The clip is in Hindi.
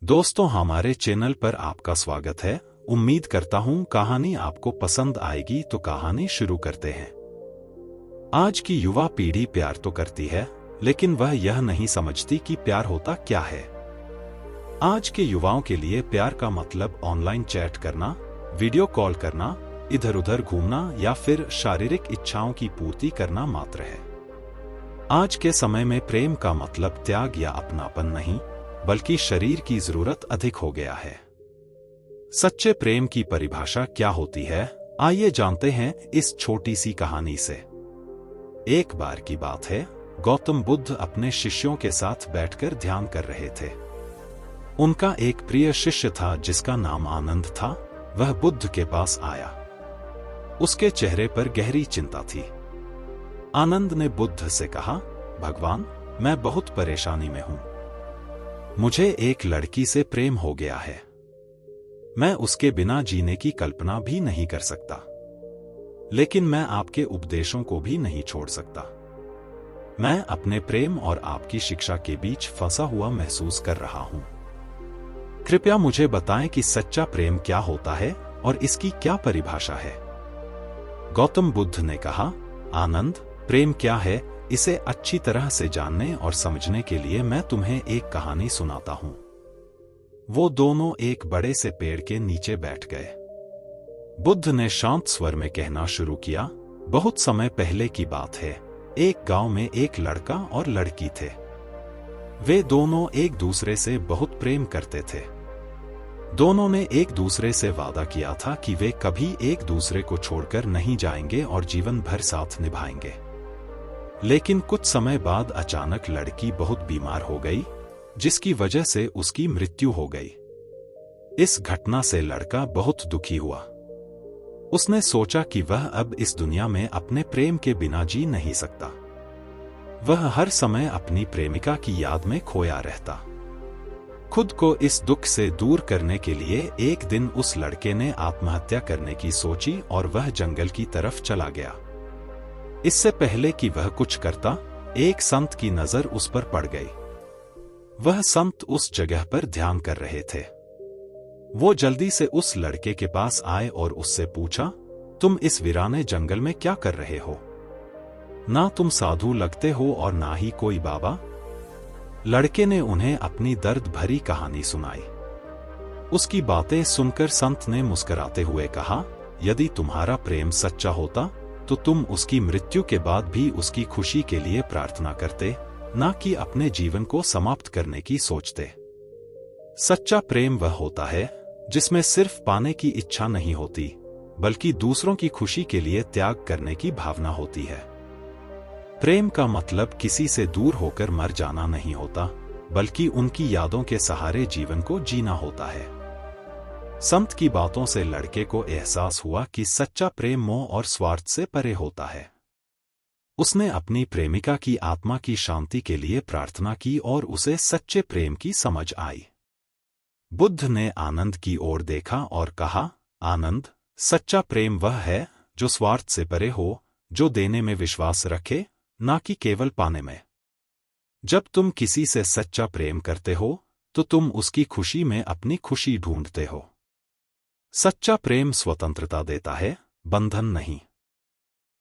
दोस्तों, हमारे चैनल पर आपका स्वागत है। उम्मीद करता हूँ कहानी आपको पसंद आएगी, तो कहानी शुरू करते हैं। आज की युवा पीढ़ी प्यार तो करती है, लेकिन वह यह नहीं समझती कि प्यार होता क्या है। आज के युवाओं के लिए प्यार का मतलब ऑनलाइन चैट करना, वीडियो कॉल करना, इधर उधर घूमना या फिर शारीरिक इच्छाओं की पूर्ति करना मात्र है। आज के समय में प्रेम का मतलब त्याग या अपनापन नहीं, बल्कि शरीर की जरूरत अधिक हो गया है। सच्चे प्रेम की परिभाषा क्या होती है, आइए जानते हैं इस छोटी सी कहानी से। एक बार की बात है, गौतम बुद्ध अपने शिष्यों के साथ बैठकर ध्यान कर रहे थे। उनका एक प्रिय शिष्य था जिसका नाम आनंद था। वह बुद्ध के पास आया। उसके चेहरे पर गहरी चिंता थी। आनंद ने बुद्ध से कहा, भगवान, मैं बहुत परेशानी में हूं। मुझे एक लड़की से प्रेम हो गया है। मैं उसके बिना जीने की कल्पना भी नहीं कर सकता, लेकिन मैं आपके उपदेशों को भी नहीं छोड़ सकता। मैं अपने प्रेम और आपकी शिक्षा के बीच फंसा हुआ महसूस कर रहा हूं। कृपया मुझे बताएं कि सच्चा प्रेम क्या होता है और इसकी क्या परिभाषा है। गौतम बुद्ध ने कहा, आनंद, प्रेम क्या है, इसे अच्छी तरह से जानने और समझने के लिए मैं तुम्हें एक कहानी सुनाता हूं। वो दोनों एक बड़े से पेड़ के नीचे बैठ गए। बुद्ध ने शांत स्वर में कहना शुरू किया, बहुत समय पहले की बात है। एक गांव में एक लड़का और लड़की थे। वे दोनों एक दूसरे से बहुत प्रेम करते थे। दोनों ने एक दूसरे से वादा किया था कि वे कभी एक दूसरे को छोड़कर नहीं जाएंगे और जीवन भर साथ निभाएंगे। लेकिन कुछ समय बाद अचानक लड़की बहुत बीमार हो गई, जिसकी वजह से उसकी मृत्यु हो गई। इस घटना से लड़का बहुत दुखी हुआ। उसने सोचा कि वह अब इस दुनिया में अपने प्रेम के बिना जी नहीं सकता। वह हर समय अपनी प्रेमिका की याद में खोया रहता। खुद को इस दुख से दूर करने के लिए एक दिन उस लड़के ने आत्महत्या करने की सोची और वह जंगल की तरफ चला गया। इससे पहले कि वह कुछ करता, एक संत की नजर उस पर पड़ गई। वह संत उस जगह पर ध्यान कर रहे थे। वो जल्दी से उस लड़के के पास आए और उससे पूछा, तुम इस वीराने जंगल में क्या कर रहे हो? ना तुम साधु लगते हो और ना ही कोई बाबा। लड़के ने उन्हें अपनी दर्द भरी कहानी सुनाई। उसकी बातें सुनकर संत ने मुस्कुराते हुए कहा, यदि तुम्हारा प्रेम सच्चा होता तो तुम उसकी मृत्यु के बाद भी उसकी खुशी के लिए प्रार्थना करते, ना कि अपने जीवन को समाप्त करने की सोचते। सच्चा प्रेम वह होता है जिसमें सिर्फ पाने की इच्छा नहीं होती, बल्कि दूसरों की खुशी के लिए त्याग करने की भावना होती है। प्रेम का मतलब किसी से दूर होकर मर जाना नहीं होता, बल्कि उनकी यादों के सहारे जीवन को जीना होता है। संत की बातों से लड़के को एहसास हुआ कि सच्चा प्रेम मोह और स्वार्थ से परे होता है। उसने अपनी प्रेमिका की आत्मा की शांति के लिए प्रार्थना की और उसे सच्चे प्रेम की समझ आई। बुद्ध ने आनंद की ओर देखा और कहा, आनंद, सच्चा प्रेम वह है जो स्वार्थ से परे हो, जो देने में विश्वास रखे, ना कि केवल पाने में। जब तुम किसी से सच्चा प्रेम करते हो, तो तुम उसकी खुशी में अपनी खुशी ढूंढते हो। सच्चा प्रेम स्वतंत्रता देता है, बंधन नहीं।